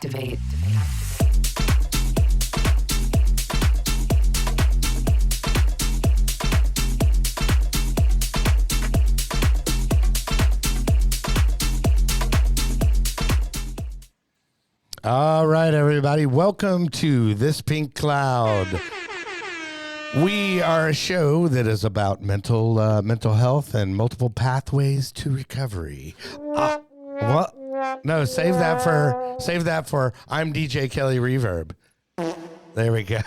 Activate. All right, everybody. Welcome to This Pink Cloud. We are a show that is about mental health and multiple pathways to recovery. What? No, save that for I'm DJ Kelly Reverb. There we go.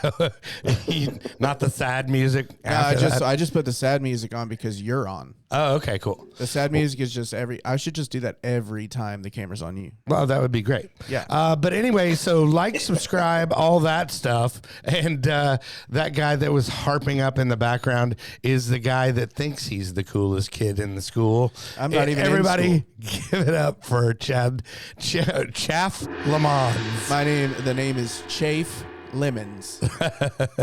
Not the sad music. No, I just put the sad music on because you're on. Oh, okay, cool. The sad music is just I should just do that every time the camera's on you. Well, that would be great. Yeah. But anyway, so like, subscribe, all that stuff. And that guy that was harping up in the background is the guy that thinks he's the coolest kid in the school. I'm not even Everybody in school. Give it up for Chaff Lamont. The name is Chafe Lemons.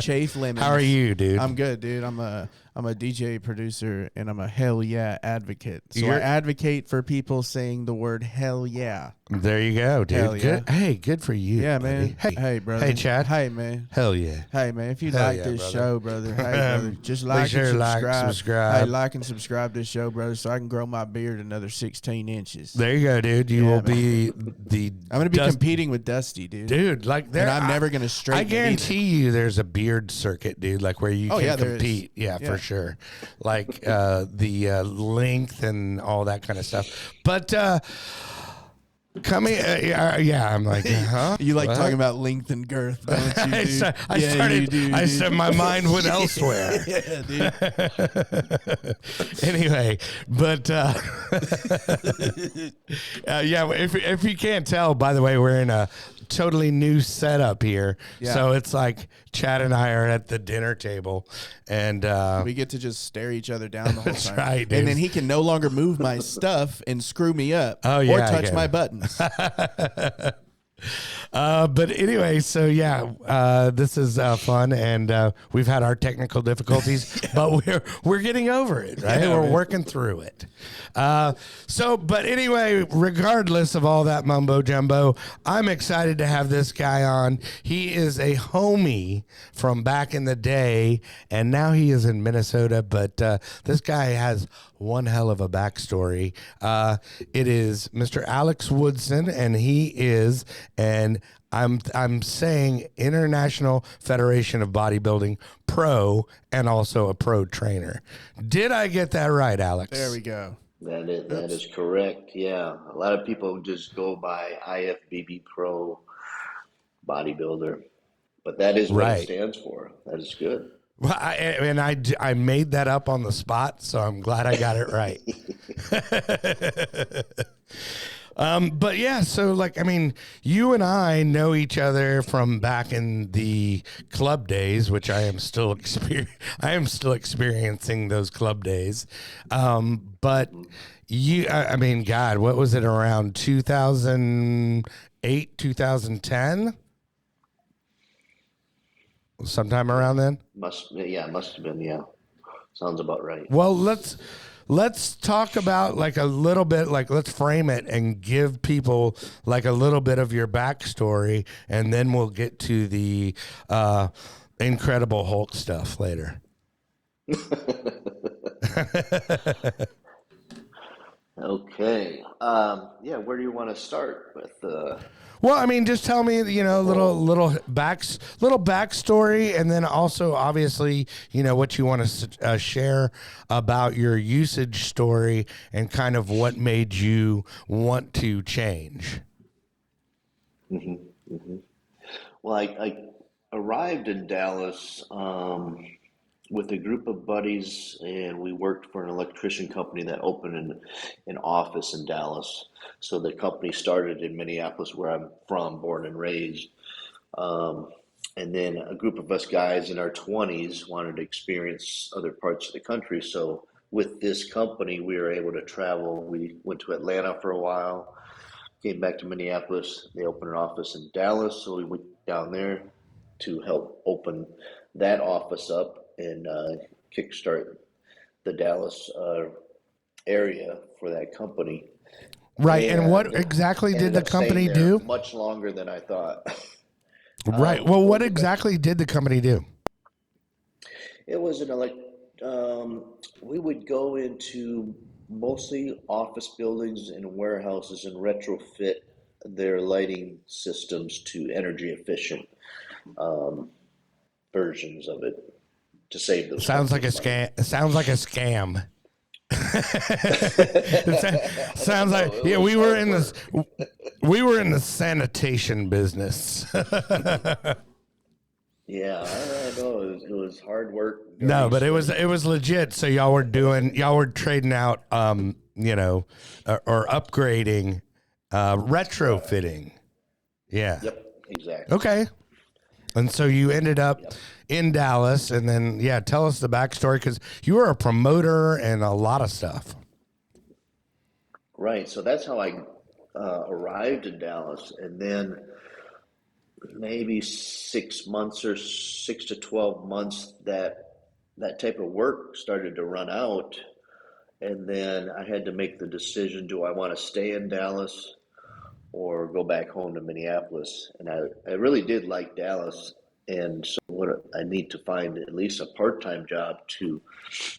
Chafe Lemons. How are you, dude? I'm good, dude. I'm a DJ producer and I'm a hell yeah advocate. So I advocate for people saying the word hell yeah. There you go, dude. Hell yeah. Good. Hey, good for you. Yeah, buddy. man. Hey, brother. Hey, Chad. Hey, man. Hell yeah. Hey, man. If you Hell like yeah, this brother. show, brother, hey, brother, just like sure and like, subscribe. subscribe. Hey, like and subscribe to this show, brother, so I can grow my beard another 16 inches. There you go, dude. You will man. be the. I'm going to be competing with Dusty, dude. Dude, like there, And I'm never going to straighten I guarantee you there's a beard circuit, dude, like where you can compete. Yeah, for sure. Like the length and all that kind of stuff. But coming, I'm like, huh? You like What? talking about length and girth, don't you, dude? I said my mind went elsewhere. Yeah, dude. Anyway, but if you can't tell, by the way, we're in a totally new setup here. Yeah. So it's like Chad and I are at the dinner table, and we get to just stare each other down the whole that's time. right, dude. And then he can no longer move my stuff and screw me up or touch my buttons. But anyway, so this is fun, and we've had our technical difficulties, but we're getting over it, right? Yeah, we're man. working through it. But anyway, regardless of all that mumbo jumbo, I'm excited to have this guy on. He is a homie from back in the day, and now he is in Minnesota. But this guy has one hell of a backstory. It is Mr. Alex Woodson, and he is I'm saying International Federation of Bodybuilding pro and also a pro trainer. Did I get that right, Alex? There we go. That is correct. Yeah, a lot of people just go by IFBB pro bodybuilder, but that is what it stands for. That is good. Well, I made that up on the spot, so I'm glad I got it right. But yeah, so like, I mean, you and I know each other from back in the club days, which I am still experiencing those club days. But I mean, God, what was it, around 2008, 2010? Sometime around then? Must have been, yeah. Sounds about right. Well, let's talk about like a little bit, like let's frame it and give people like a little bit of your backstory, and then we'll get to the Incredible Hulk stuff later. Okay. Where do you want to start with? Well, I mean, just tell me, little backstory, and then also, obviously, what you want to share about your usage story and kind of what made you want to change. Mm-hmm, mm-hmm. Well, I arrived in Dallas with a group of buddies, and we worked for an electrician company that opened an office in Dallas. So the company started in Minneapolis, where I'm from, born and raised. And then a group of us guys in our 20s wanted to experience other parts of the country. So with this company, we were able to travel. We went to Atlanta for a while, came back to Minneapolis. They opened an office in Dallas, so we went down there to help open that office up and kickstart the Dallas area for that company. Right. And what and exactly did ended the up staying company there do? much longer than I thought. Right. Well, What what was the question? exactly did the company do? It was we would go into mostly office buildings and warehouses and retrofit their lighting systems to energy efficient um, versions of it to save those Sounds like a companies money. scam. It sounds like a scam. Sounds No, like, it yeah, was we were hard in this, work. we were in the sanitation business. Yeah, I know it was hard work, No, dirty, but sweaty. it was legit. So y'all were trading out, or upgrading, Correct. retrofitting. Yeah. Yep, exactly. Okay. And so you ended up Yep. in Dallas, and then yeah, tell us the backstory because you were a promoter and a lot of stuff. Right. So that's how I arrived in Dallas, and then maybe 6 months or 6 to 12 months that type of work started to run out, and then I had to make the decision: do I want to stay in Dallas or go back home to Minneapolis? And I really did like Dallas, and so what I need to find at least a part-time job to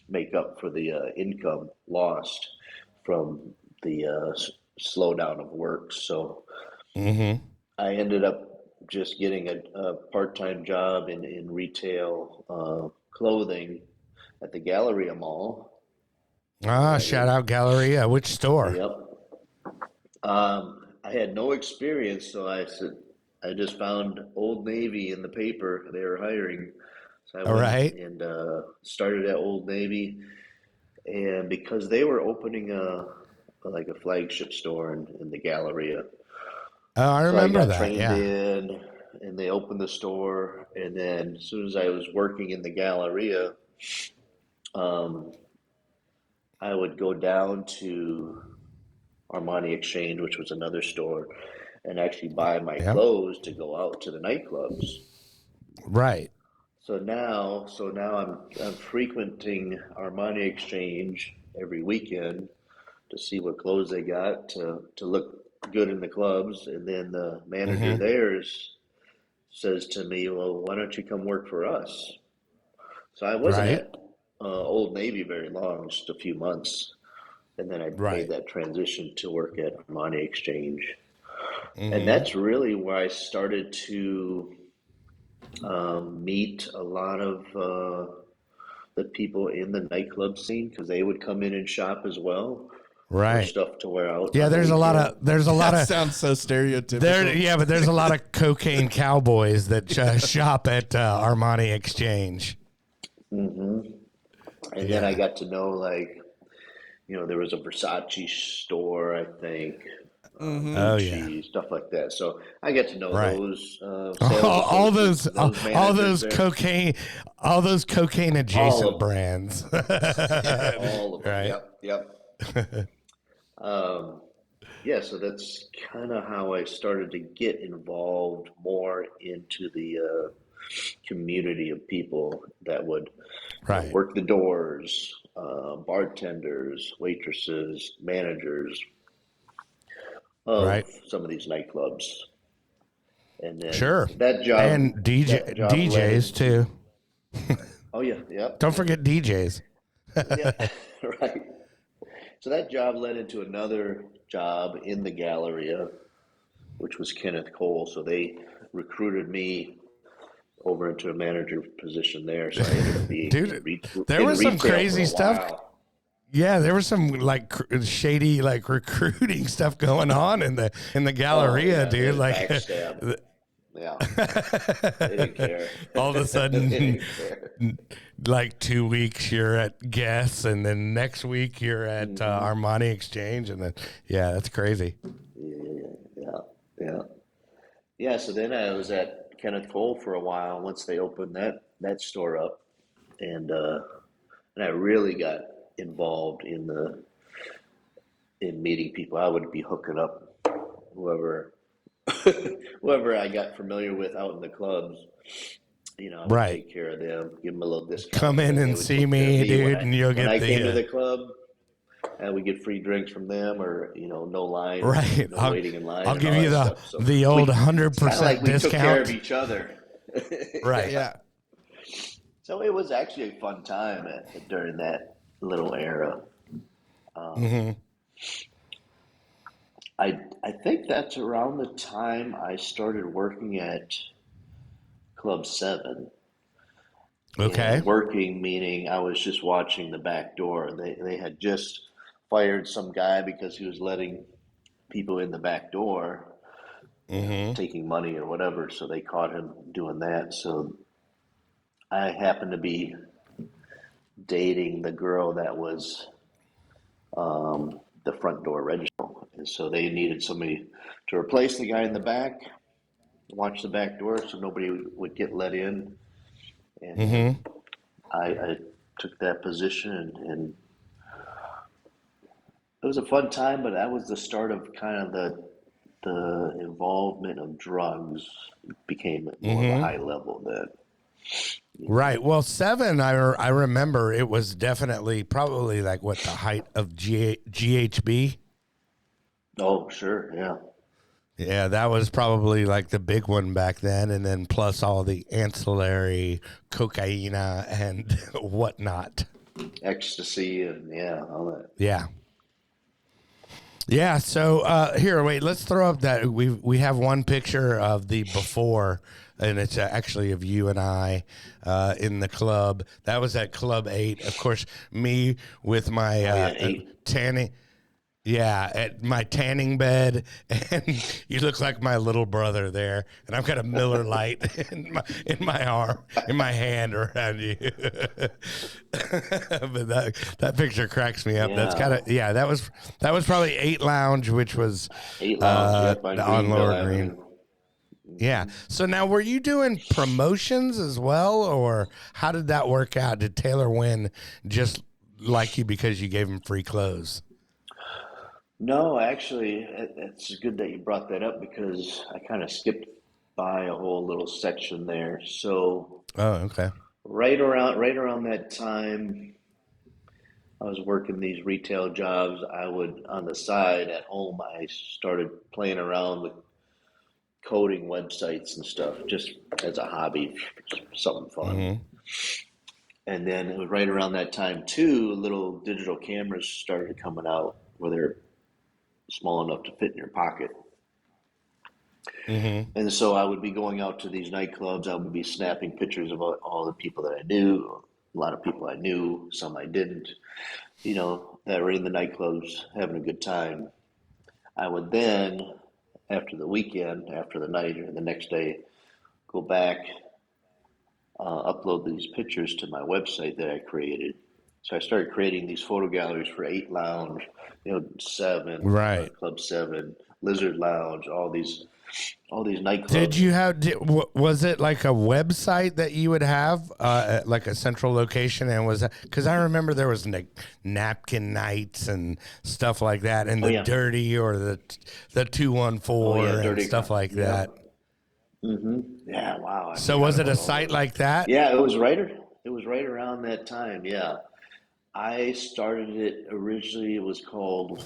make up for the income lost from the slowdown of work. So Mm-hmm. I ended up just getting a part-time job in retail clothing at the Galleria Mall. Ah, And shout it, out Galleria. Which store? yep. I had no experience, so I said I just found Old Navy in the paper. They were hiring, so I All went right. and started at Old Navy. And because they were opening like a flagship store in the Galleria, Oh, I so I remember got that. trained Yeah. in, and they opened the store. And then as soon as I was working in the Galleria, um, I would go down to Armani Exchange, which was another store, and actually buy my Yep. clothes to go out to the nightclubs. Right. So now I'm frequenting Armani Exchange every weekend to see what clothes they got to look good in the clubs, and then the manager Mm-hmm. there says to me, "Well, why don't you come work for us?" So I wasn't Right. at Old Navy very long, just a few months, and then I made Right. that transition to work at Armani Exchange, and Mm-hmm. that's really where I started to meet a lot of the people in the nightclub scene because they would come in and shop as well for Right. stuff to wear out Yeah, on the weekend. there's a lot That of sounds so stereotypical. yeah, but there's a lot of cocaine cowboys that shop at Armani Exchange. hmm And then I Yeah. got to know, like, there was a Versace store, I think, Mm-hmm. Oh yeah. Gucci, stuff like that. So I get to know Right. those sales All associates those and those all managers those there. all those cocaine All adjacent of them. brands. Yeah, dude. All of them. Right. Yep. Yep. Um, yeah, so that's kind of how I started to get involved more into the community of people that would, Right. work the doors, bartenders, waitresses, managers of Right. some of these nightclubs. And then Sure. that And job that job led DJs into, too. oh yeah, yep, Don't forget DJs. yeah, right. So that job led into another job in the Galleria, which was Kenneth Cole. So they recruited me over into a manager position there. So I ended up being in, Dude, there in was some retail for crazy a stuff. while. Yeah, there was some like shady like recruiting stuff going on in the Oh Galleria, yeah, dude. there's Like backstab. Yeah, they didn't care. all of a They sudden, didn't care. like 2 weeks you're at Guess, and then next week you're at hmm Armani Exchange, and then yeah, that's crazy. Yeah, yeah, yeah. Yeah, so then I was at Kenneth Cole for a while once they opened that store up, and I really got involved in meeting people. I would be hooking up whoever whoever I got familiar with out in the clubs. I would Right. take care of them, give them a little Come discount, and in then they and would see take care of me, me when dude, I and you'll when get I came to the the club. we get free drinks from them, or no line, Right. no waiting in line, I'll and give all you that stuff. So the old it's kind of like 100% we took care of discount. each other. Right. Yeah. So it was actually a fun time during that little era. I think that's around the time I started working at Club 7. Okay. And working meaning I was just watching the back door. They had just fired some guy because he was letting people in the back door, taking money or whatever. So they caught him doing that. So I happened to be dating the girl that was the front door register. And so they needed somebody to replace the guy in the back, watch the back door so nobody would get let in. And I took that position, and it was a fun time, but that was the start of kind of the involvement of drugs. It became more of a high level then. Right. Well, 7, I remember it was definitely probably like what the height of GHB. Oh, sure, yeah. Yeah, that was probably like the big one back then, and then plus all the ancillary cocaine and whatnot. Ecstasy and all that. Yeah. Yeah, so here, wait, let's throw up that we have one picture of the before, and it's actually of you and I in the club. That was at Club 8. Of course, me with my 8. tanning. Yeah, at my tanning bed, and you look like my little brother there, and I've got a Miller Lite in my arm, in my hand around you. But that picture cracks me up. That's kind of that was probably 8 Lounge, which was 8 Lounge, yep, on on Greenville Lower Green. Avenue. Yeah. So now, were you doing promotions as well, or how did that work out? Did Taylor Wynn just like you because you gave him free clothes? No, actually, it's good that you brought that up because I kind of skipped by a whole little section there. So Oh, okay. right around that time, I was working these retail jobs. I would, on the side at home, I started playing around with coding websites and stuff just as a hobby, something fun. And then it was right around that time too, little digital cameras started coming out where they're small enough to fit in your pocket. And so I would be going out to these nightclubs. I would be snapping pictures of all the people that I knew, a lot of people I knew, some I didn't, that were in the nightclubs having a good time. I would then, after the weekend, after the night or the next day, go back, upload these pictures to my website that I created. So I started creating these photo galleries for 8 Lounge, 7, Right. Club 7, Lizard Lounge, all these nightclubs. Did you have? Was it like a website that you would have, like a central location? And was that because I remember there was like napkin nights and stuff like that, and the dirty or the 214 and stuff like that. Yeah, wow. So was it a site like that? Yeah, it was right around that time. Yeah, I started it originally. It was called.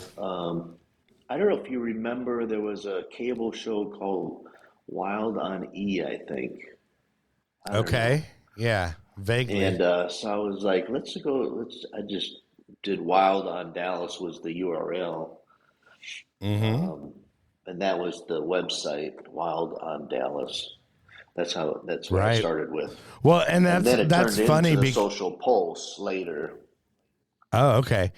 I don't know if you remember. There was a cable show called Wild on E, I think. Okay. Yeah, vaguely. And so I was like, I just did Wild on Dallas was the URL. And that was the website, Wild on Dallas. That's what I started with. Well, and then it that's turned funny. Into the Social Pulse later. Oh, okay.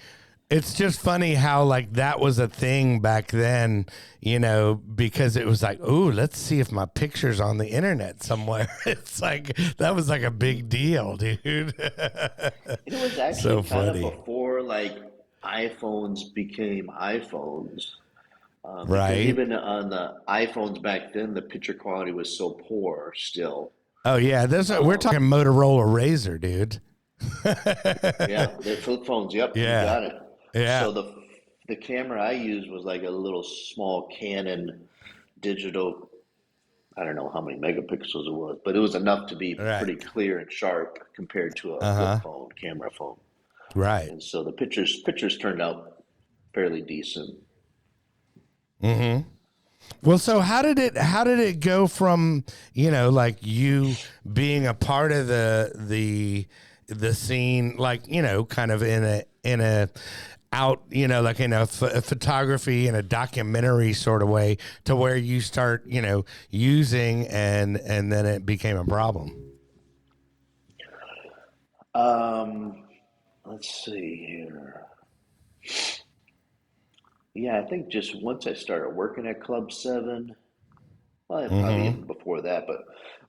It's just funny how like that was a thing back then, because it was like, oh, let's see if my picture's on the internet somewhere. It's like that was like a big deal, dude. It was actually so kind funny. of before like iPhones became iPhones. Right. Even on the iPhones back then, the picture quality was so poor still. Oh yeah, we're talking Motorola Razr, dude. Yeah, the flip phones. Yep, Yeah. You got it. Yeah. So the camera I used was like a little small Canon digital. I don't know how many megapixels it was, but it was enough to be pretty clear and sharp compared to a flip phone, camera phone. Right. And so the pictures turned out fairly decent. Mm-hmm. Well, so how did it go from, like you being a part of the scene, like, kind of in a out, like in a photography and a documentary sort of way, to where you start, using, and then it became a problem. Um, let's see here. Yeah, I think just once I started working at Club 7, well, probably Mm-hmm. even before that, but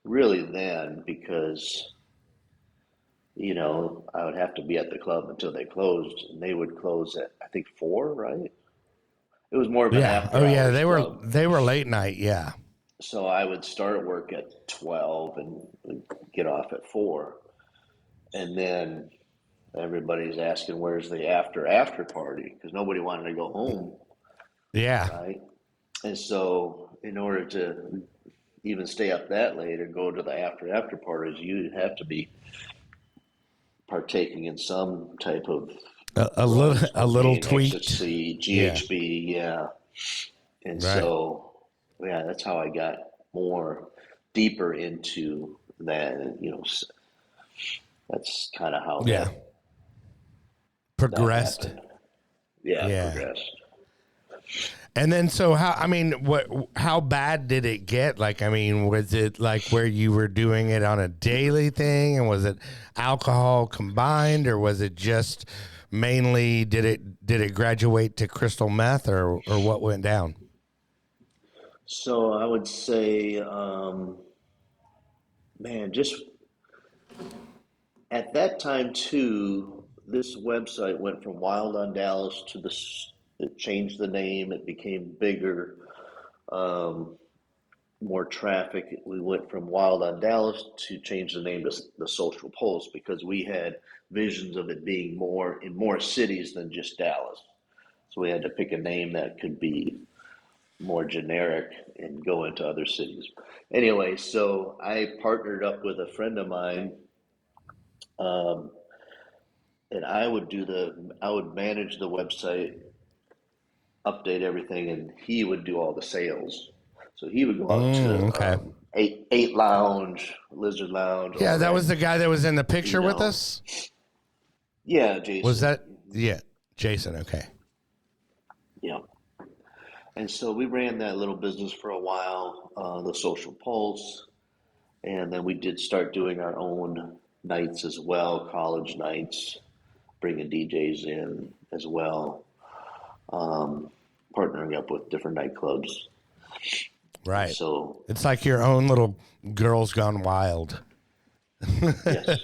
really then, because, I would have to be at the club until they closed, and they would close at, I think, 4, right? It was more of an Yeah. Oh after yeah. hours They were club. they were late night. Yeah. So I would start work at 12 and get off at 4. And then everybody's asking, where's the after party? Because nobody wanted to go home, Yeah. right? And so, in order to even stay up that late or go to the after parties, you have to be partaking in some type of A little drugs, a little cocaine, tweaked. ecstasy, Yeah. GHB, yeah. And Right. so, yeah, that's how I got more deeper into that. And, that's kind of how Yeah. that Progressed. happened. Yeah, Yeah. progressed. And then, so how bad did it get? Like, I mean, was it like where you were doing it on a daily thing, and was it alcohol combined, or was it just mainly, did it graduate to crystal meth, or what went down? So I would say, man, just at that time too, this website went from Wild on Dallas to this. It changed the name. It became bigger, um, more traffic. We went from Wild on Dallas to change the name to the Social Pulse, because we had visions of it being more in more cities than just Dallas. So we had to pick a name that could be more generic and go into other cities. Anyway, so I partnered up with a friend of mine, um, and I would manage the website, update everything, and he would do all the sales. So he would go out to Okay. eight lounge, Lizard Lounge, Yeah, all that that. was the guy that was in the You picture with know, us. yeah, Was Jason. that, yeah, Jason? Okay. Yeah. And so we ran that little business for a while, the Social Pulse, and then we did start doing our own nights as well, college nights, bringing DJs in as well, um, partnering up with different nightclubs. And Right. so, It's like your own little Girls Gone Wild. yes,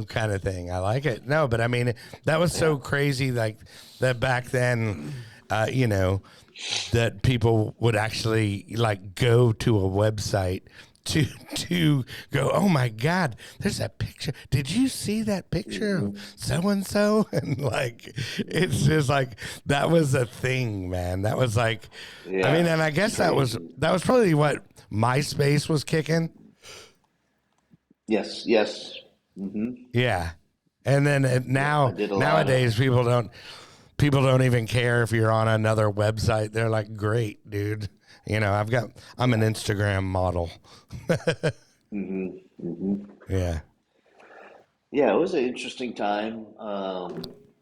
Kind of thing. I like it. No, but I mean, that was yeah, so crazy, like that back then, uh, you know, that people would actually like go to a website to go, oh my God, there's that picture. Did you see that picture of hmm, so and so? And like, it's just like that was a thing, man. That was like, I mean, yeah, and I it's guess crazy. that was probably what MySpace was kicking. Yes, yes, Yeah. And then yeah. I now did a lot of. nowadays people don't even care if you're on another website. They're like, "Great, dude. I'm an Yeah, Instagram model." hmm, hmm. Yeah. Yeah, it was an interesting time.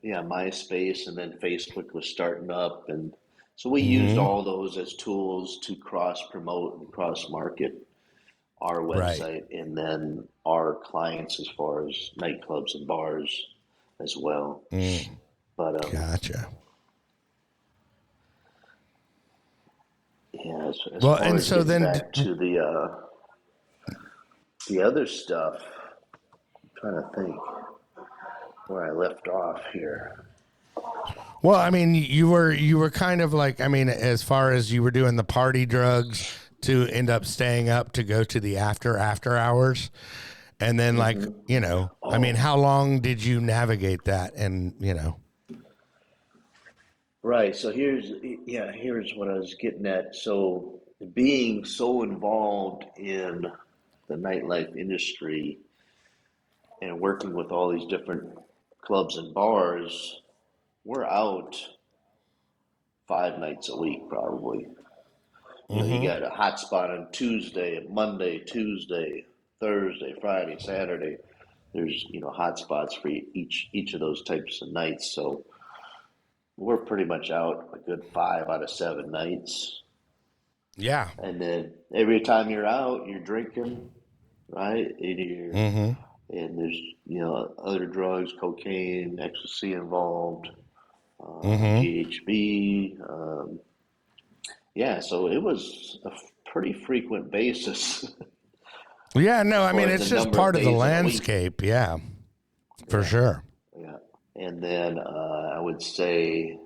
Yeah, MySpace and then Facebook was starting up, and so we used Mhm. all those as tools to cross promote and cross market our Right. website and then our clients as far as nightclubs and bars as well. Mm, But gotcha. yeah, as Well, far and as so getting then back to the other stuff, I'm trying to think where I left off here. well, I mean, you were kind of like, I mean, as far as you were doing the party drugs to end up staying up to go to the after hours. And then, like, Hmm. I mean, Oh, how long did you navigate that? And. right. So here's what I was getting at. So being so involved in the nightlife industry and working with all these different clubs and bars, we're out 5 nights a week probably. You know, you got a hot spot on Tuesday, Monday, Tuesday, Thursday, Friday, Saturday. There's, you know, hot spots for each of those types of nights. So we're pretty much out a good 5 out of 7 nights. Yeah. And then every time you're out, you're drinking, right? And there's, you know, other drugs, cocaine, ecstasy involved, GHB. Yeah, so it was a pretty frequent basis Yeah, no, as I far mean, as it's the just number of part of the days in a week. landscape. Yeah, for sure. Yeah. And then I would say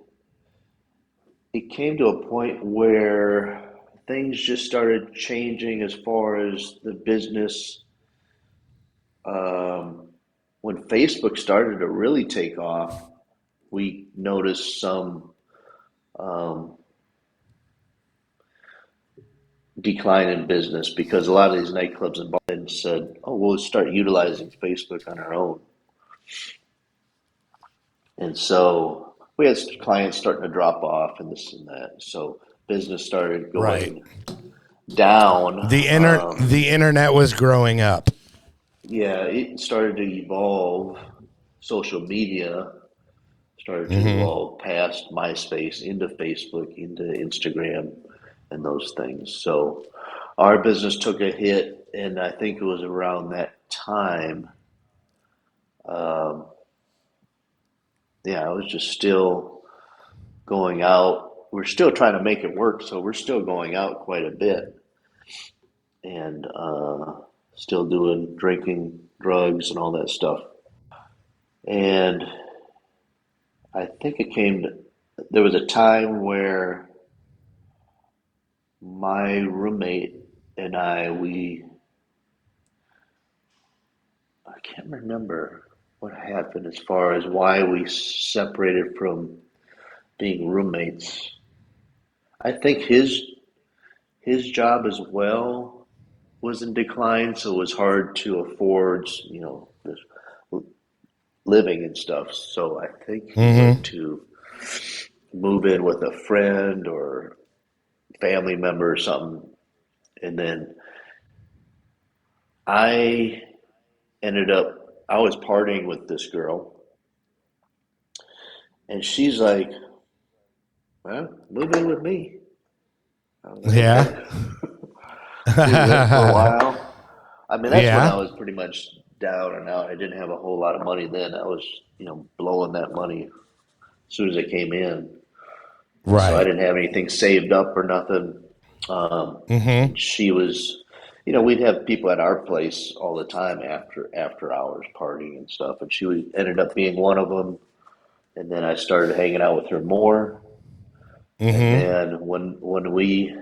it came to a point where things just started changing as far as the business. When Facebook started to really take off, we noticed some um, decline in business because a lot of these nightclubs and bars said, "Oh, we'll start utilizing Facebook on our own." And so we had clients starting to drop off and this and that. So business started Right. going down. The internet was growing up. Yeah, it started to evolve. Social media started to evolve past MySpace into Facebook, into Instagram, and those things. So our business took a hit, and I think it was around that time. Um, yeah, I was just still going out. We're still trying to make it work, so we're still going out quite a bit, and still doing drinking, drugs, and all that stuff. And I think there was a time where my roommate and I can't remember what happened as far as why we separated from being roommates. I think his job as well was in decline, so it was hard to afford, you know, this living and stuff. So I think he went to move in with a friend or family member or something. And then I I was partying with this girl, and she's like, "Well, move in with me." I was like, Yeah. "Okay." We went for a while. I mean, that's when I Yeah. was pretty much down and out. I didn't have a whole lot of money then. I was, you know, blowing that money as soon as it came in. So I Right. didn't have anything saved up or nothing. And she was, you know, we'd have people at our place all the time after hours partying and stuff. And ended up being one of them. And then I started hanging out with her more. And then when we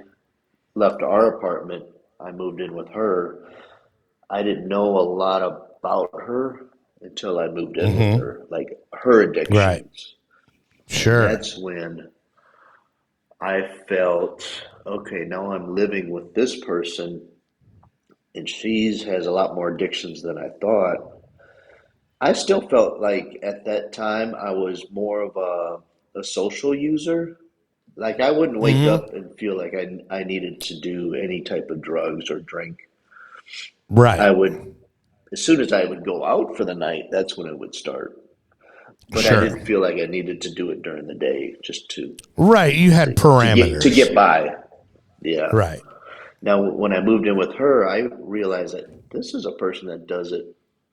left our apartment, I moved in with her. I didn't know a lot about her until I moved in with her, like her Right. addictions. And Sure. that's when I felt, okay, now I'm living with this person and she's has a lot more addictions than I thought. I still felt like at that time I was more of a social user. Like I wouldn't wake up and feel like I needed to do any type of drugs or drink. I Right. would, as soon as I would go out for the night, that's when it would start. But I Sure. didn't feel like I needed to do it during the day just Right. You had to parameters. get by. Yeah. Right. Now, when I moved in with her, I realized that this is a person that does it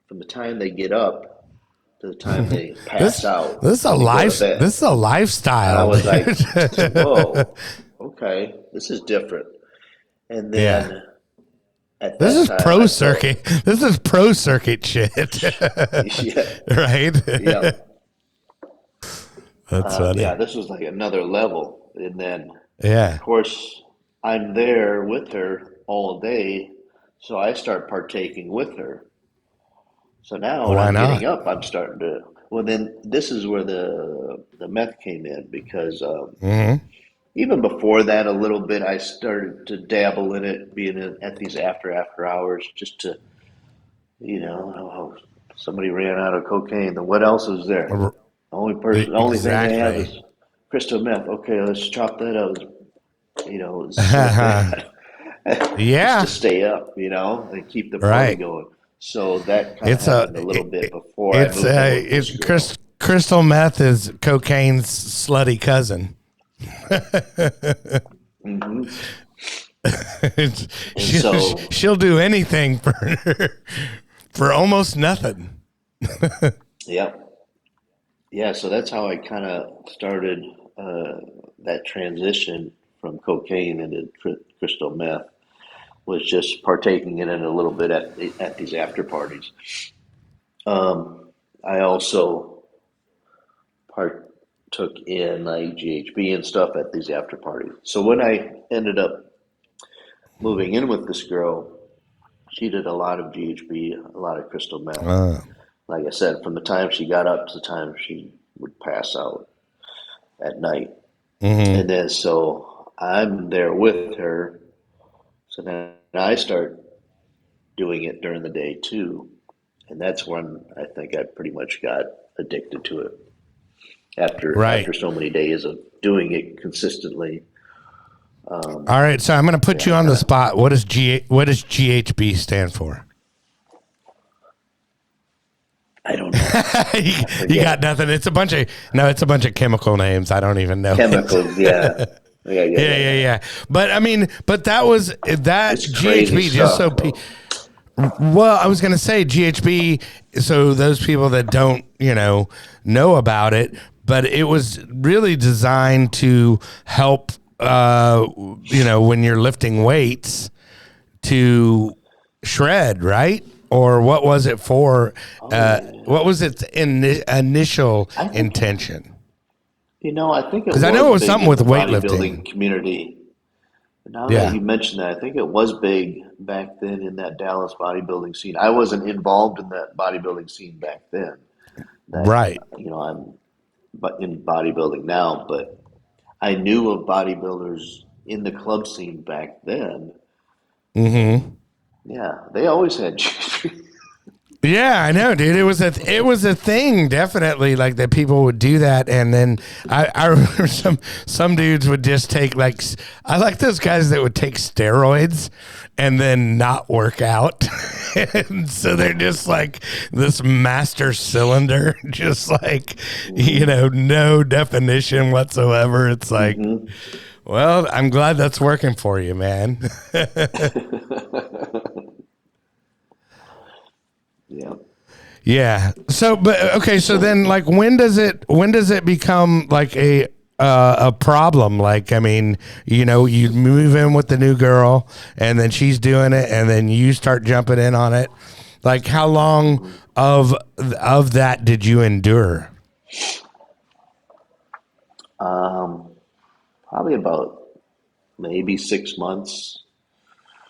from the time they get up to the time they pass This out this is a and go to life. bed. This is a And I lifestyle, was like, dude. whoa, okay, this is different. And Yeah. then at This that is time, pro I felt, circuit. This is pro circuit shit. yeah, Right? yeah, That's yeah, funny. this was like another level. And then, of Yeah. course, I'm there with her all day, so I start partaking with her. So now when Why I'm getting not? up, I'm starting to. Well, then this is where the meth came in because even before that, a little bit, I started to dabble in it, being at these after hours, just to, you know, somebody ran out of cocaine. Then what else is there? The only thing they have is crystal meth. Okay, let's chop that up. It's like that. Just to stay up, and keep the party going. So that kind of happened a little bit before I moved in with this girl. Crystal meth is cocaine's slutty cousin. Mm-hmm. She'll do anything for almost nothing. Yep. Yeah, so that's how I kind of started that transition from cocaine into crystal meth, was just partaking in it a little bit at these after parties. I also partook in like GHB and stuff at these after parties. So when I ended up moving in with this girl, she did a lot of GHB, a lot of crystal meth. Like I said, from the time she got up to the time she would pass out at night. Mm-hmm. And then so I'm there with her. So then I start doing it during the day too. And that's when I think I pretty much got addicted to it. After so many days of doing it consistently. All right, so I'm going to put you on the spot. What does GHB stand for? I don't know. You got nothing. It's a bunch of chemical names. I don't even know. Chemicals, yeah. Yeah. But that was that it's GHB just stuff, well, I was going to say GHB, so those people that don't, know about it, but it was really designed to help, when you're lifting weights to shred, right? Or what was it for? What was its initial intention? I think because I know it was something with weightlifting bodybuilding community. Now that you mentioned that, I think it was big back then in that Dallas bodybuilding scene. I wasn't involved in that bodybuilding scene back then. Right. I'm in bodybuilding now, but I knew of bodybuilders in the club scene back then. Mm-hmm. Yeah, they always had Yeah, I know, dude. It was a thing, definitely, like that people would do that, and then I remember some dudes would just take I like those guys that would take steroids and then not work out, and so they're just like this master cylinder, just like no definition whatsoever. It's like, well, I'm glad that's working for you, man. Yeah. Yeah. So, but okay. So then, when does it become like a problem? Like, you move in with the new girl, and then she's doing it, and then you start jumping in on it. Like, how long of that did you endure? Probably about maybe 6 months.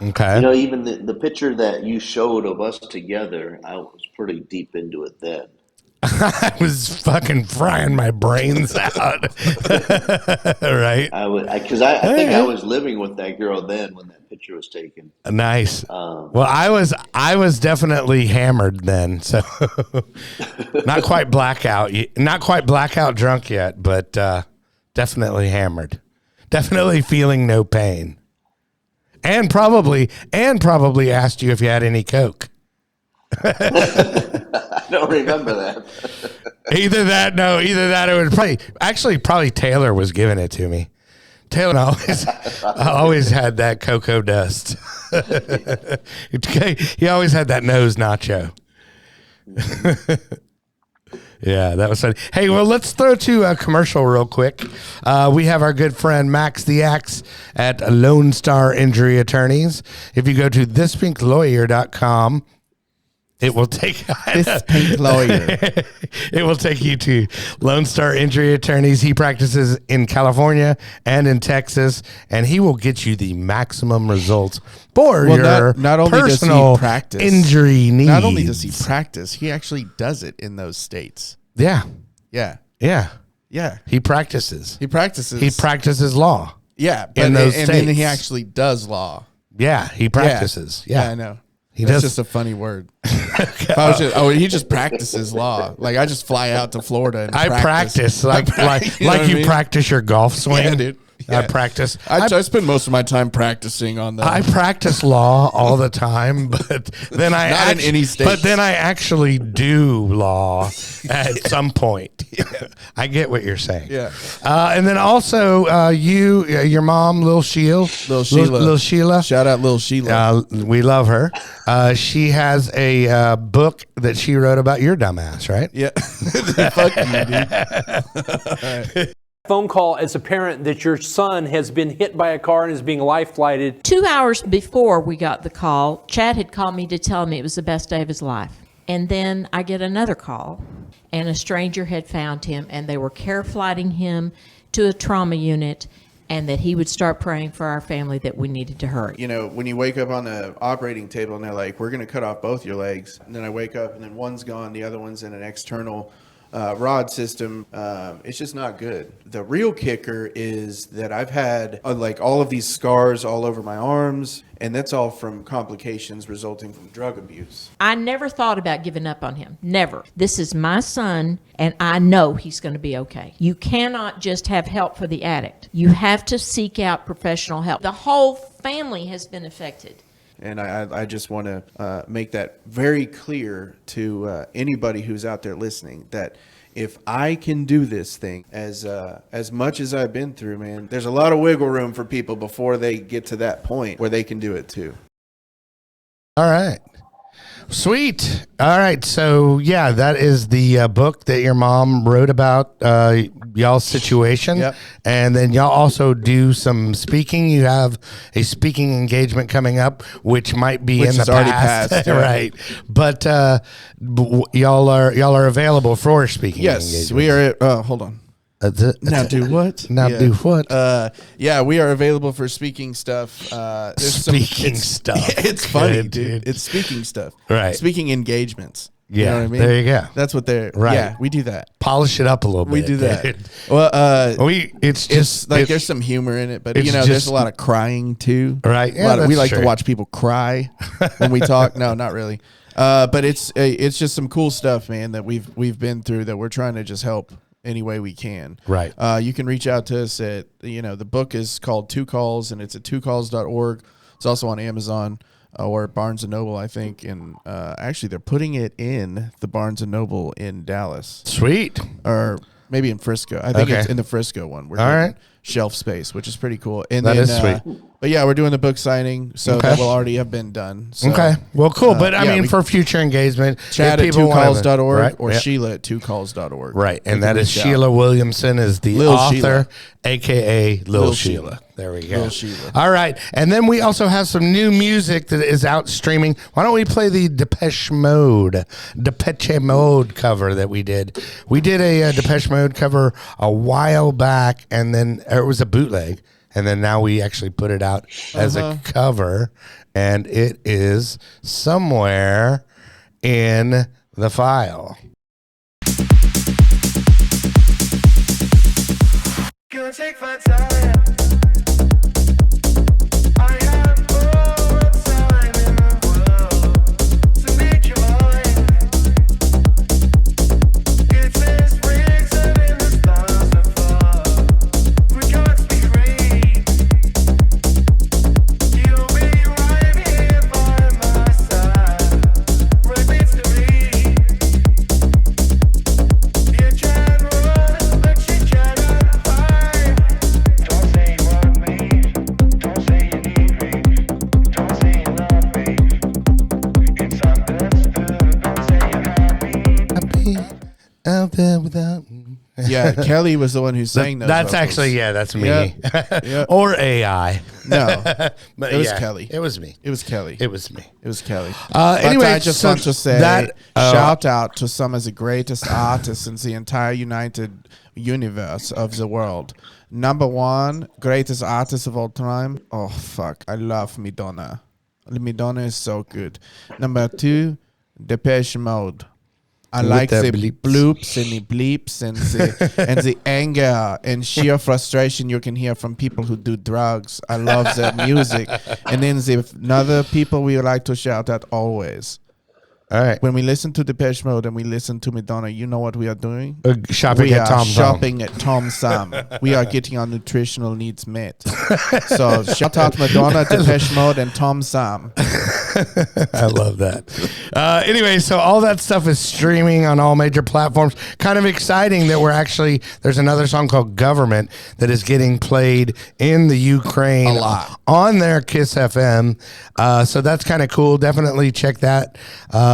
Okay. Even the picture that you showed of us together, I was pretty deep into it then. I was fucking frying my brains out. Right. Because I think I was living with that girl then when that picture was taken. Nice. Well, I was definitely hammered then, so not quite blackout drunk yet, but definitely hammered. Definitely feeling no pain. And probably asked you if you had any Coke. I don't remember that. Either that it was probably Taylor was giving it to me. Taylor always had that cocoa dust. He always had that nose nacho. Yeah, that was funny. Hey, well, let's throw to a commercial real quick. We have our good friend Max the Axe at Lone Star Injury Attorneys. If you go to thispinklawyer.com, it will take This Pink Lawyer. It will take you to Lone Star Injury Attorneys. He practices in California and in Texas, and he will get you the maximum results for your not only personal does he practice, injury needs. Not only does he practice, he actually does it in those states. Yeah. Yeah. Yeah. Yeah. He practices. He practices. He practices law. Yeah. In those and states. then he actually does law. Yeah. He practices. Yeah. I know. That's just a funny word. He just practices law. Like I just fly out to Florida and I practice like you practice your golf swing. Yeah, dude. Yeah. I practice. I spend most of my time practicing on that. I practice law all the time, but then in any state. But then I actually do law at some point. I get what you're saying. Yeah. And then also your mom, Lil Sheila. Lil Sheila. Shout out Lil Sheila. We love her. She has a book that she wrote about your dumbass, right? Yeah. Fuck you, dude. Phone call as a parent that your son has been hit by a car and is being life flighted. 2 hours before we got the call, Chad had called me to tell me it was the best day of his life. And then I get another call, and a stranger had found him, and they were care flighting him to a trauma unit, and that he would start praying for our family that we needed to hurry. You know, when you wake up on the operating table and they're like, we're going to cut off both your legs. And then I wake up and then one's gone, the other one's in an external rod system. It's just not good. The real kicker is that I've had like all of these scars all over my arms, and that's all from complications resulting from drug abuse. I never thought about giving up on him. Never. This is my son, and I know he's going to be okay. You cannot just have help for the addict. You have to seek out professional help. The whole family has been affected. And I just want to make that very clear to anybody who's out there listening, that if I can do this thing as much as I've been through, man, there's a lot of wiggle room for people before they get to that point where they can do it too. All right. Sweet. All right. So, yeah, that is the book that your mom wrote about y'all's situation. Yep. And then y'all also do some speaking. You have a speaking engagement coming up, which might be in the past. Already passed. Yeah. Right. But y'all are available for speaking Yes, we are. Hold on. Now do what? Now do what? Yeah, we are available for speaking stuff. Speaking stuff. It's funny, Good, dude. It's speaking stuff. Right. Speaking engagements. Yeah, You know what I mean? there you go. That's what they're. Right. Yeah, we do that. Polish it up a little bit. We do that. dude. Well, It's just like there's some humor in it, but it's there's just- a lot of crying too. Right. A lot of, we that's like true. to watch people cry when we talk. No, not really. But it's just some cool stuff, man, that we've been through that we're trying to just help any way we can. Right. You can reach out to us at, the book is called Two Calls, and it's at twocalls.org. It's also on Amazon or Barnes & Noble, I think. And actually, they're putting it in the Barnes & Noble in Dallas. Sweet. Or maybe in Frisco. I think Okay. it's in the Frisco one. We're All getting right. shelf space, which is pretty cool. And That then, is sweet. But yeah, we're doing the book signing, so Okay. that will already have been done. So, Okay. Well, cool. But I yeah, mean, we- for future engagement, Chad if at people wanna- twocalls.org right, or yeah. Sheila at twocalls.org. Right. You And can that is reach out. Sheila Williamson is the Lil author, Sheila. a.k.a. Lil Lil Sheila. Sheila. There we go. Lil Sheila. All right. And then we also have some new music that is out streaming. Why don't we play the Depeche Mode cover that we did? We did a Depeche Mode cover a while back, and then it was a bootleg. And then now we actually put it out as a cover, and it is somewhere in the file. Gonna take my time. I have all the time in the world to make you mine. It says written in the stars above. We can't be free. You'll be right here by my side, right next to me. You can run, but you cannot hide. Don't say you want me. Don't say you need me. Don't say you love me. It's understood. Don't say you have me. Out there without. Yeah, Kelly was the one who sang those That's vocals. actually, yeah, that's me. Yeah. Yeah. Or AI. No, But it was yeah, Kelly. It was me. It was Kelly. It was me. It was Kelly. Anyway, but I just so want to say that, shout out to some of the greatest artists in the entire united universe of the world. Number one, greatest artist of all time. Oh, fuck. I love Madonna. Madonna is so good. Number two, Depeche Mode. I With like the the bleeps. bloops and the bleeps and the anger and sheer frustration you can hear from people who do drugs. I love the music. And then the other people we like to shout at always. All right. When we listen to Depeche Mode and we listen to Madonna, you know what we are doing? Shopping We at are Tom Thumb. shopping at Tom Thumb. We are getting our nutritional needs met. So shout out Madonna, Depeche Mode, and Tom Thumb. I love that. Anyway, so all that stuff is streaming on all major platforms. Kind of exciting that there's another song called Government that is getting played in the Ukraine A lot. on their Kiss FM. So that's kind of cool. Definitely check that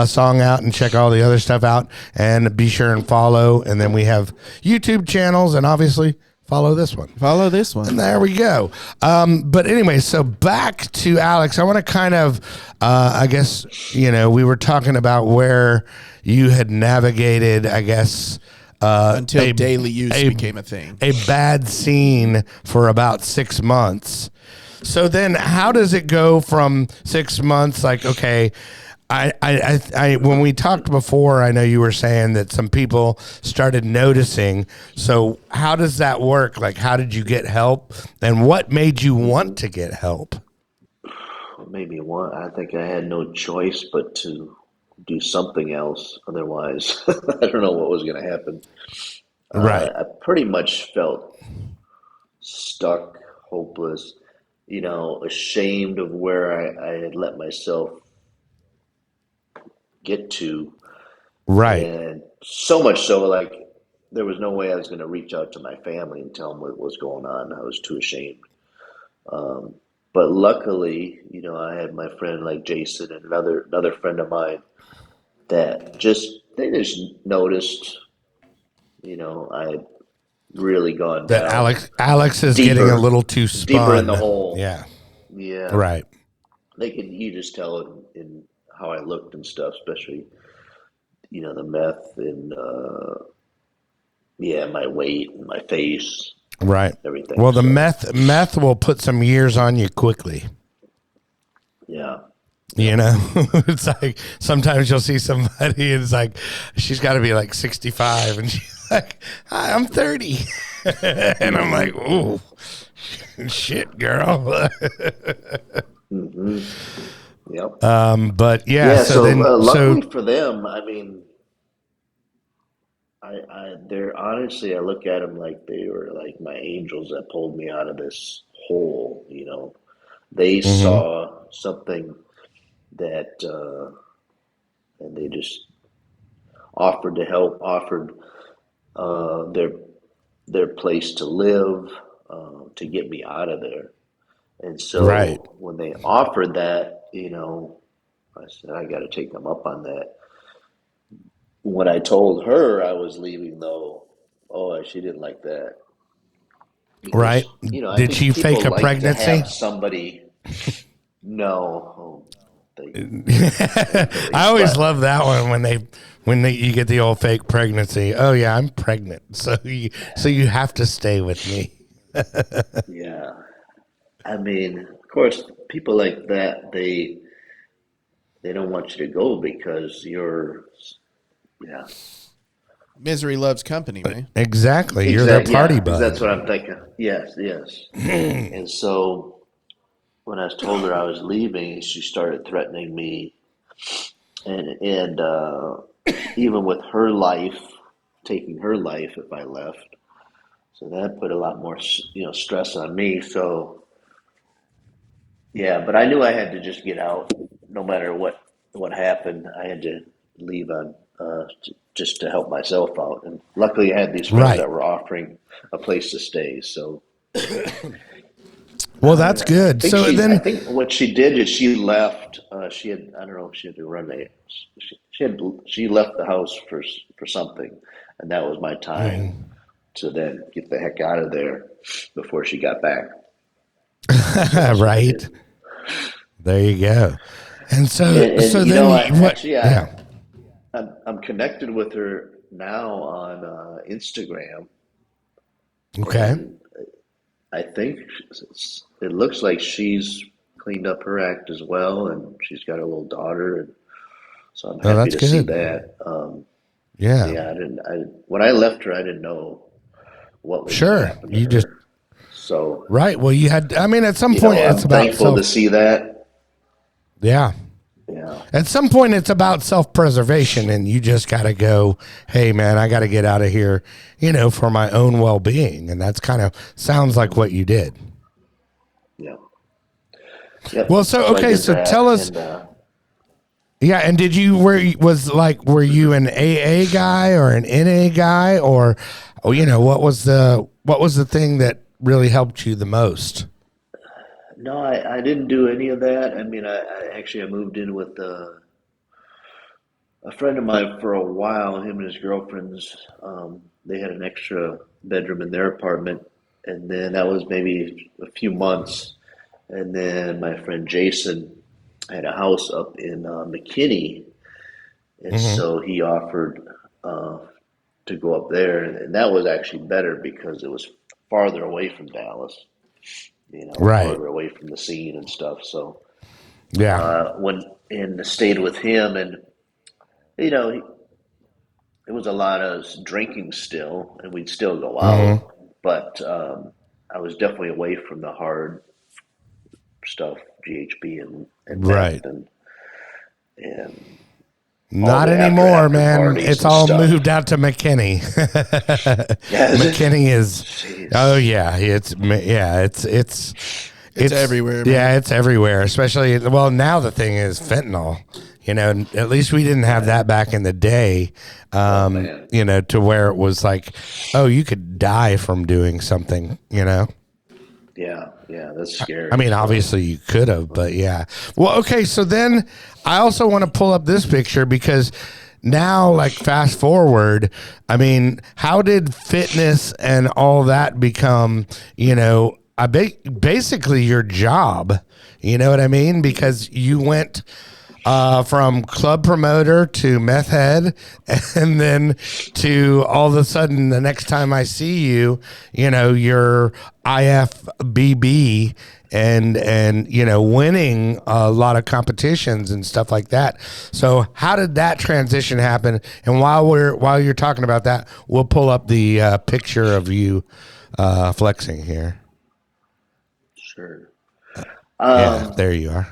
song out and check all the other stuff out and be sure and follow. And then we have YouTube channels and obviously follow this one. Follow this one. And there we go. But anyway, so back to Alex. I want to kind of, I guess, we were talking about where you had navigated, I guess, Until daily use became a thing. a bad scene for about 6 months. So then how does it go from 6 months? Like, okay, I when we talked before, I know you were saying that some people started noticing. So how does that work? Like, how did you get help, and what made you want to get help? Maybe one. I think I had no choice but to do something else. Otherwise, I don't know what was going to happen. Right. I pretty much felt stuck, hopeless, ashamed of where I had let myself get to. Right. And so much so, like, there was no way I was going to reach out to my family and tell them what was going on. I was too ashamed. But luckily, I had my friend like Jason and another friend of mine that they just noticed, I had really gone That down Alex is deeper- getting a little too spun. deeper in the hole. Yeah. Yeah. Right. You just tell it in how I looked and stuff, especially, the meth and, my weight and my face, Right. everything. Well, the So, meth will put some years on you quickly. yeah. It's like sometimes you'll see somebody and it's like she's got to be like 65 and she's like, "Hi, I'm 30." And I'm like, "Ooh, shit, girl." hmm Yep. But yeah, Yeah, so then luckily for them, I mean, they're honestly, I look at them like they were like my angels that pulled me out of this hole. They saw something that, and they just offered to help, offered their place to live, to get me out of there. And so Right. when they offered that, I said, I got to take them up on that. When I told her I was leaving, though, she didn't like that. Because, Right. I Did think she fake people a like pregnancy? to have somebody. No. I always love that one when you get the old fake pregnancy. Oh yeah, I'm pregnant. So you have to stay with me. Yeah. I mean, of course, people like that, they don't want you to go because yeah. Misery loves company, man. Exactly. You're their party bud. That's what I'm thinking. Yes. And so when I told her I was leaving, she started threatening me, and even with her life, taking her life if I left. So that put a lot more, stress on me. So yeah, but I knew I had to just get out, no matter what happened. I had to leave on just to help myself out. And luckily, I had these friends Right. that were offering a place to stay. So Well, that's good. I So then, think what she did is she left. She had, I don't know if she had to run she left the house for something, and that was my time to then get the heck out of there before she got back. right. There you go. And so And then what? actually, Yeah. I'm connected with her now on Instagram. Okay. And I think it looks like she's cleaned up her act as well, and she's got a little daughter, and so I'm happy that's to see good. that. Yeah. Yeah, when I left her, I didn't know what was going to Sure. happen to You just, her. So, right. Well, you had, I mean, at some point I'm it's about thankful to see that. yeah. Yeah. At some point it's about self-preservation, and you just got to go, hey man, I got to get out of here, for my own well-being. And that's kind of sounds like what you did. Yeah. Yep. Well, so, I okay. did So that, tell us, and yeah. And did you, were you an AA guy or an NA guy, or, what was the thing that really helped you the most? no, I didn't do any of that. I mean, I moved in with a friend of mine for a while. Him and his girlfriends, they had an extra bedroom in their apartment, and then that was maybe a few months. And then my friend Jason had a house up in McKinney, and so he offered to go up there, and that was actually better because it was farther away from Dallas, Right. farther away from the scene and stuff. So Yeah. when and stayed with him, and you know, he, it was a lot of drinking still, and we'd still go out, but I was definitely away from the hard stuff, GHB and Right. meth and all Not the anymore, after man. parties It's and all stuff. moved out to McKinney. Yeah, McKinney is. Jeez. Oh yeah, it's everywhere, man. Yeah, it's everywhere. Especially, well, now the thing is fentanyl. At least we didn't have that back in the day. Man. To where it was like, oh, you could die from doing something. Yeah, that's scary. I mean, obviously you could have, but yeah. Well, okay. So then I also want to pull up this picture because now, like, fast forward, I mean, how did fitness and all that become, basically your job? You know what I mean? Because you went from club promoter to meth head, and then to all of a sudden the next time I see you, you're IFBB and winning a lot of competitions and stuff like that. So how did that transition happen? And while you're talking about that, we'll pull up the picture of you flexing here. Sure. Yeah, there you are.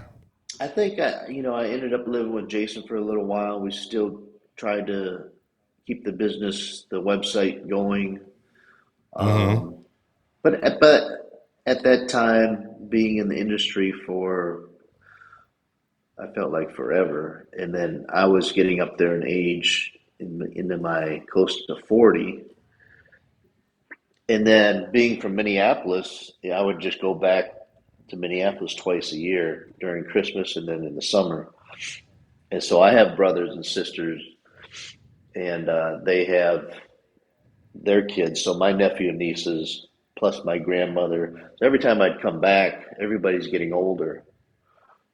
I think I ended up living with Jason for a little while. We still tried to keep the business, the website going. But at that time, being in the industry for, I felt like forever, and then I was getting up there in age, into my close to 40, and then being from Minneapolis, I would just go back to Minneapolis twice a year during Christmas and then in the summer. And so I have brothers and sisters, and they have their kids. So my nephew and nieces, plus my grandmother. So every time I'd come back, everybody's getting older.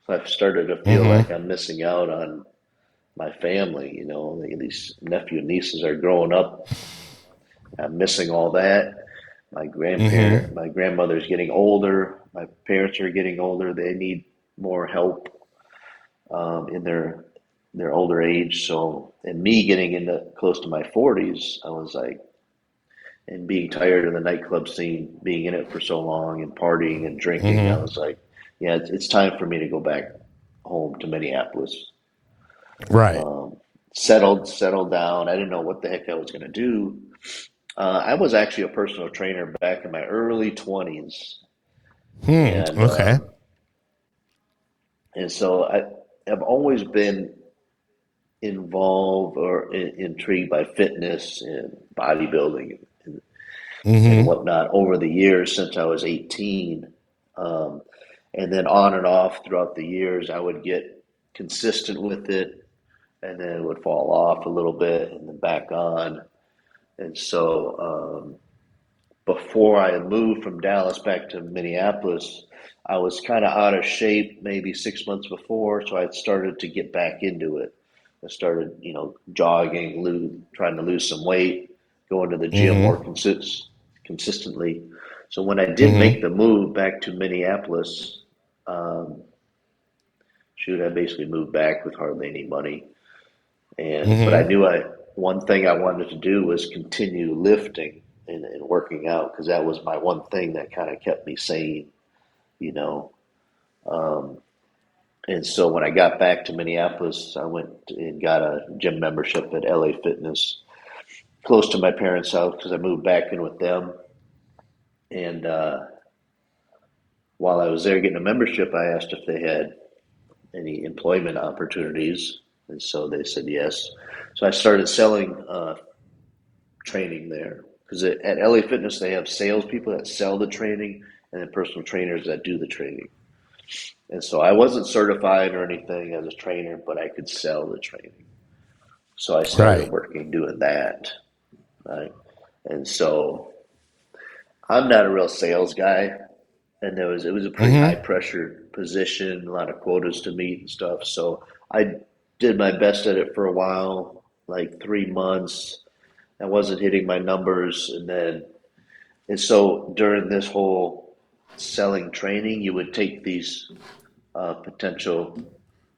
So I've started to feel like I'm missing out on my family. These nephew and nieces are growing up. I'm missing all that. My grandmother's getting older. My parents are getting older. They need more help in their older age. So, and me getting into close to my 40s, I was like, and being tired of the nightclub scene, being in it for so long and partying and drinking, I was like, yeah, it's time for me to go back home to Minneapolis. Right. Settled down. I didn't know what the heck I was going to do. I was actually a personal trainer back in my early 20s. And, Okay. And so I've always been involved or intrigued by fitness and bodybuilding and whatnot over the years since I was 18. And then on and off throughout the years, I would get consistent with it, and then it would fall off a little bit and then back on. And so before I moved from Dallas back to Minneapolis, I was kind of out of shape maybe 6 months before, so I started to get back into it. I started, jogging, trying to lose some weight, going to the gym more consistently. So when I did make the move back to Minneapolis, I basically moved back with hardly any money, but I knew one thing I wanted to do was continue lifting and working out, because that was my one thing that kind of kept me sane, you know. And so when I got back to Minneapolis, I went and got a gym membership at LA Fitness, close to my parents' house, because I moved back in with them. And while I was there getting a membership, I asked if they had any employment opportunities, and so they said yes. So I started selling training there, because at LA Fitness they have salespeople that sell the training, and then personal trainers that do the training. And so I wasn't certified or anything as a trainer, but I could sell the training. So I started working doing that, right? And so I'm not a real sales guy, and it was a pretty high pressure position, a lot of quotas to meet and stuff. So I did my best at it for a while, like 3 months. I wasn't hitting my numbers, and so during this whole selling training, you would take these potential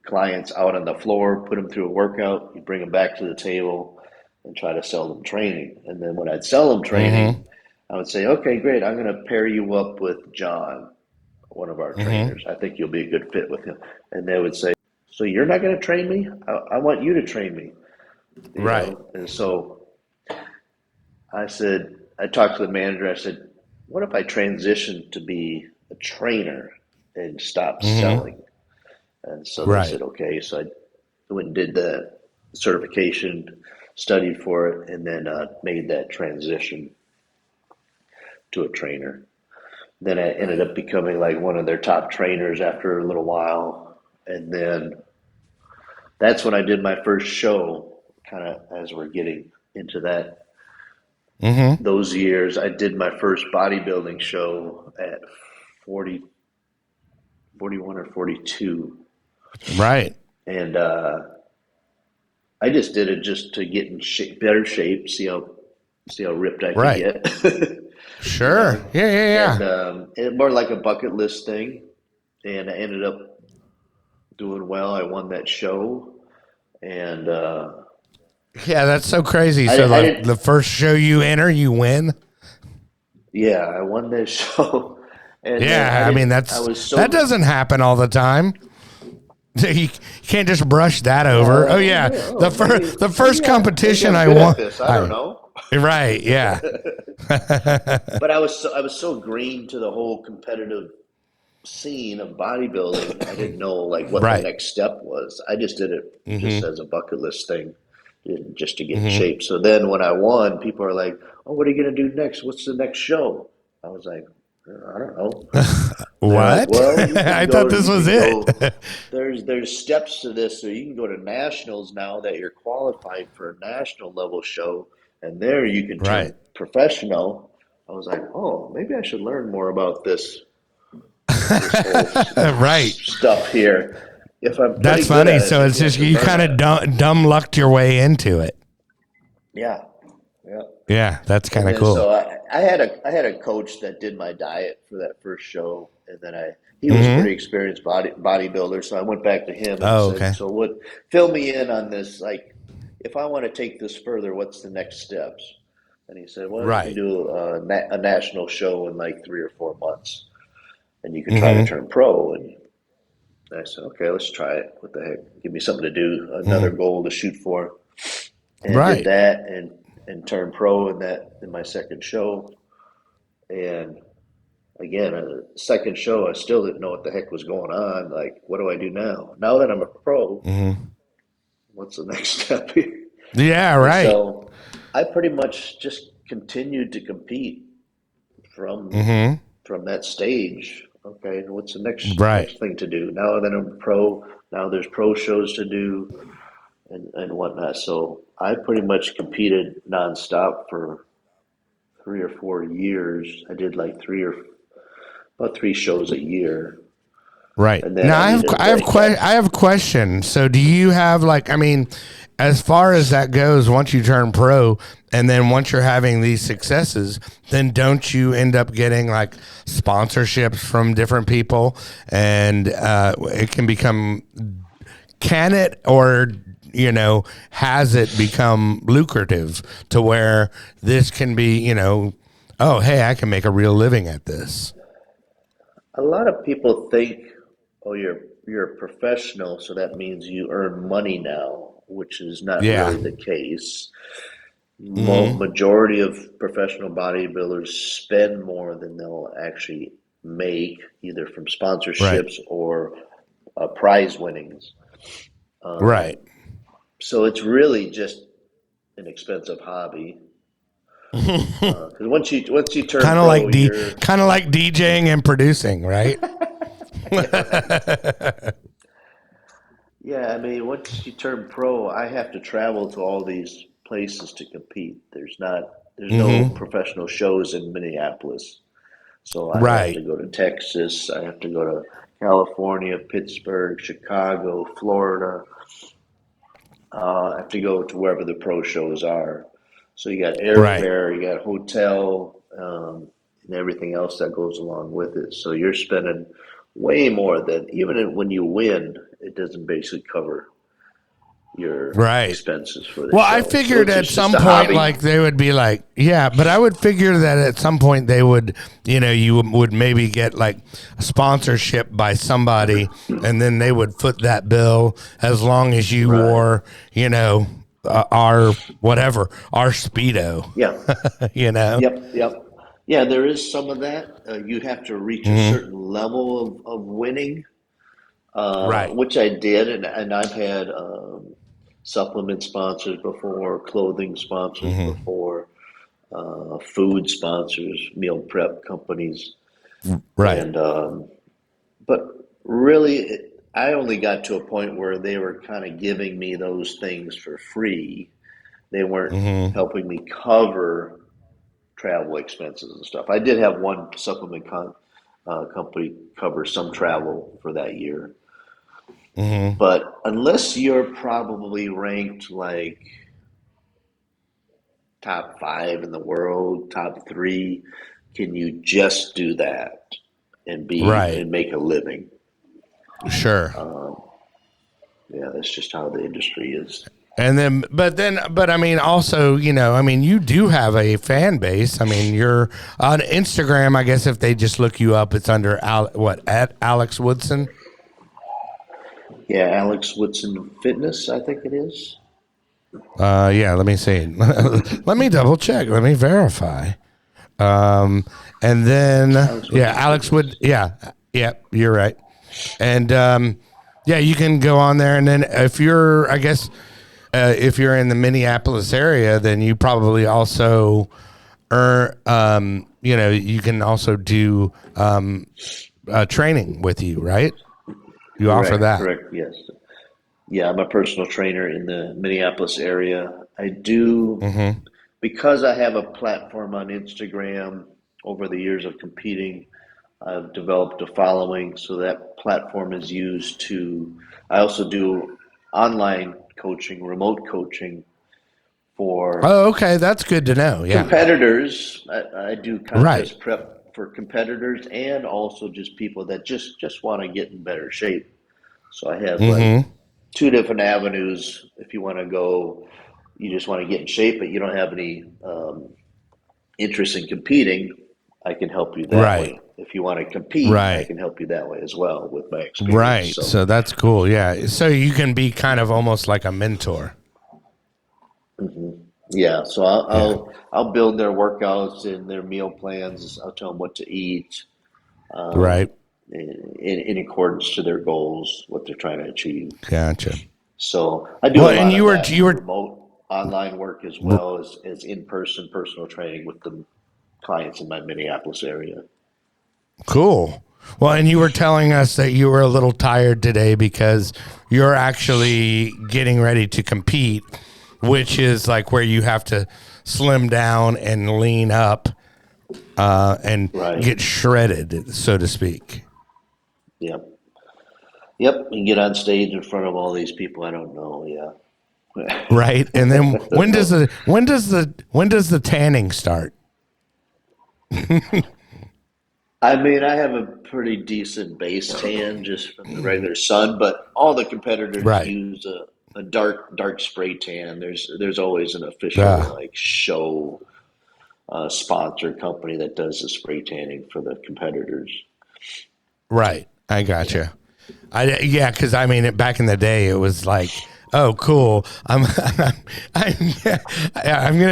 clients out on the floor, put them through a workout, you bring them back to the table and try to sell them training. And then when I'd sell them training, I would say, okay, great, I'm going to pair you up with John, one of our trainers. I think you'll be a good fit with him. And they would say, so you're not going to train me? I want you to train me. You know? And so I said, I talked to the manager, I said, what if I transitioned to be a trainer and stop selling? And so they said, okay. So I went and did the certification, studied for it, and then made that transition to a trainer. Then I ended up becoming like one of their top trainers after a little while. And then that's when I did my first show, kind of as we're getting into that. Those years, I did my first bodybuilding show at 41 or 42. Right. And I just did it just to get in better shape, see how ripped I could get. Sure. Yeah. And it more like a bucket list thing. And I ended up doing well. I won that show. And yeah, that's so crazy. So the first show you enter, you win. Yeah, I won that show. And yeah, I mean that doesn't happen all the time. You can't just brush that over. The first competition I won. I don't know. Right. Yeah. But I was so green to the whole competitive scene of bodybuilding. I didn't know like what the next step was. I just did it just as a bucket list thing, just to get in shape. So then when I won, people are like, "Oh, what are you gonna do next? What's the next show?" I was like, I don't know. What? Like, well, I thought this was it. There's steps to this. So you can go to nationals now that you're qualified for a national level show, and there you can turn professional. I was like, oh, maybe I should learn more about this whole stuff here. If I'm That's funny. So it's just you kind of dumb lucked your way into it. Yeah. Yeah, that's kind of cool. So I had a coach that did my diet for that first show, and then he was a pretty experienced bodybuilder, so I went back to him and said, so fill me in on this, like, if I want to take this further, what's the next steps? And he said, well, you can do a national show in like 3 or 4 months, and you can try to turn pro. And I said, okay, let's try it. What the heck? Give me something to do, another goal to shoot for. And I did that and turned pro in my second show. And again, second show, I still didn't know what the heck was going on. Like, what do I do now? Now that I'm a pro, what's the next step here? Yeah, right. And so I pretty much just continued to compete from that stage. Okay, what's the next thing to do? Now that I'm a pro, now there's pro shows to do and whatnot. So I pretty much competed nonstop for 3 or 4 years. I did like about 3 shows a year. Right. And then now I have a question. So do you have as far as that goes, once you turn pro and then once you're having these successes, then don't you end up getting like sponsorships from different people, and it can become, or has it become lucrative to where this can be, oh, hey, I can make a real living at this? A lot of people think, oh, you're a professional, so that means you earn money now, which is not Yeah. really the case. Mm-hmm. Majority of professional bodybuilders spend more than they'll actually make, either from Right. sponsorships or prize winnings. Right. So it's really just an expensive hobby. Because once you turn Kind of pro, like you're kind of like DJing and producing, right? yeah. I mean, once you turn pro, I have to travel to all these places to compete. There's no Mm-hmm. professional shows in Minneapolis, so I have to Right. go to Texas. I have to go to California, Pittsburgh, Chicago, Florida. I have to go to wherever the pro shows are. So you got Right. airfare, you got hotel, and everything else that goes along with it. So you're spending way more than when you win, it doesn't basically cover your Right. expenses for the Well, I show. So figured it's at just some a point, hobby. like they would be like, yeah, but I would figure that at some point they would, you would maybe get like a sponsorship by somebody, and then they would foot that bill as long as you Right. wore, our whatever, our Speedo, Yeah. you know? Yep. Yep. Yeah, there is some of that. You have to reach a Hmm. certain level of winning, Right. which I did, and I've had supplement sponsors before, clothing sponsors Hmm. before, food sponsors, meal prep companies, Right. and but really, I only got to a point where they were kind of giving me those things for free. They weren't Hmm. helping me cover travel expenses and stuff. I did have one company cover some travel for that year, Hmm. but unless you're probably ranked like top five in the world, top three, can you just do that Right. and make a living? Sure. Yeah, that's just how the industry is. And but I mean, also, you do have a fan base. I mean, you're on Instagram. I guess if they just look you up, it's under at Alex Woodson. Yeah, Alex Woodson Fitness, I think it is. Yeah. Let me see. Let me double check. Let me verify. And then Alex yeah, Woodson Alex Wood. Fitness. Yeah. You're right. And yeah, you can go on there, and then if you're in the Minneapolis area, then you probably also earn, you can also do training with you, right? You offer Correct, that. correct, yes. Yeah, I'm a personal trainer in the Minneapolis area. I do, Mm-hmm. because I have a platform on Instagram over the years of competing, I've developed a following, so that platform is used I also do online coaching, remote coaching for Oh, okay. That's good to know. Yeah. competitors. I do Right. contest prep for competitors and also just people that just want to get in better shape. So I have like Mm-hmm. two different avenues. If you want to go, you just want to get in shape, but you don't have any interest in competing, I can help you that Right. way. If you want to compete, I Right. can help you that way as well with my experience. Right. So, So that's cool. Yeah. So you can be kind of almost like a mentor. yeah, so Yeah. I'll build their workouts and their meal plans. I'll tell them what to eat um, Right. in accordance to their goals, what they're trying to achieve. Gotcha. So I do Well, a and lot you of were that you were remote online work as well as in-person personal training with the clients in my Minneapolis area. cool. Well, and you were telling us that you were a little tired today because you're actually getting ready to compete, which is like where you have to slim down and lean up and Right. get shredded, so to speak. Yep. Yep. And get on stage in front of all these people I don't know. Yeah. Right. And then when does the tanning start? I mean, I have a pretty decent base tan just from the regular sun, but all the competitors Right. use a dark spray tan. There's always an official Yeah. like show sponsor company that does the spray tanning for the competitors. Right. I gotcha. Yeah, because I mean, back in the day, it was like, oh, cool. I'm gonna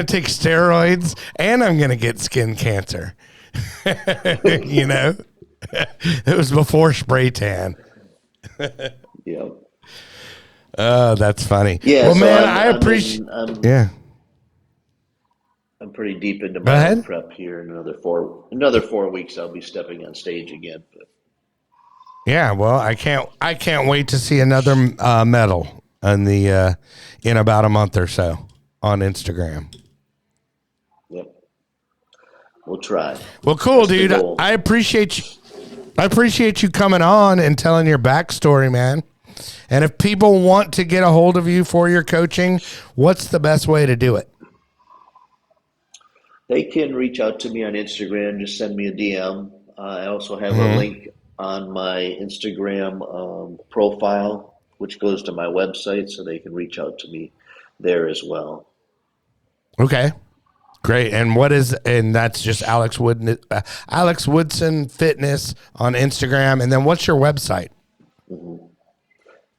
take steroids and I'm gonna get skin cancer. You know, it was before spray tan. Yeah. Oh, that's funny. Yeah. Well, so man, I appreciate. Yeah. I'm pretty deep into Go my ahead. own prep here. In another 4 weeks, I'll be stepping on stage again. But Yeah. Well, I can't wait to see another medal in about a month or so on Instagram. yep, we'll try. Well, cool, That's the dude. goal. I appreciate you. I appreciate you coming on and telling your backstory, man. And if people want to get a hold of you for your coaching, what's the best way to do it? They can reach out to me on Instagram. Just send me a DM. I also have Mm-hmm. a link on my Instagram profile, which goes to my website, so they can reach out to me there as well. Okay, great. And that's just Alex Woodson Fitness on Instagram. And then what's your website?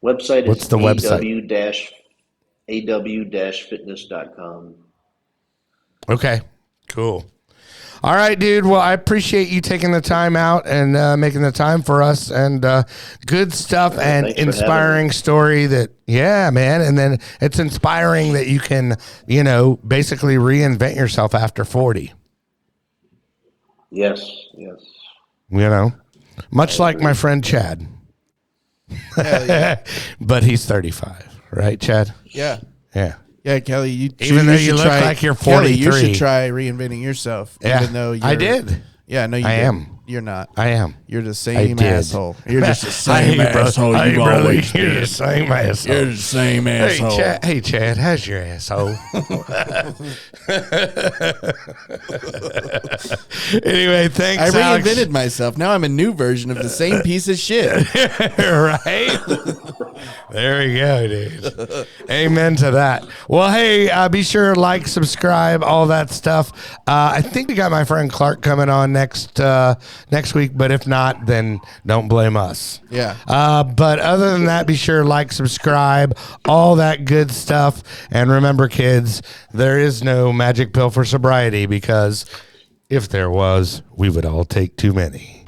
Website What's is the website? aw-fitness.com. Okay, cool. All right, dude. Well, I appreciate you taking the time out and making the time for us, and good stuff and thanks for having inspiring me. story yeah, man. And then it's inspiring that you can, basically reinvent yourself after 40, Yes. much like my friend Chad, Hell yeah. but he's 35, right, Chad? Yeah. Yeah. Yeah, Kelly, Even though you should look try, like you're Kelly, you 43. should try reinventing yourself. Yeah, Even though I did. Yeah, no, you I didn't. am. You're not. I am. You're the same did. asshole. You're just the Hey, same bro. asshole Hey, you've brother, always you're been. the same asshole. You're the same asshole. Hey, Chad, how's your asshole? Anyway, thanks, I Alex. reinvented myself. Now I'm a new version of the same piece of shit. Right? There we go, dude. Amen to that. Well, hey, be sure to like, subscribe, all that stuff. I think we got my friend Clark coming on next week, but if not, then don't blame us. Yeah. But other than that, be sure to like, subscribe, all that good stuff. And remember, kids, there is no magic pill for sobriety, because if there was, we would all take too many.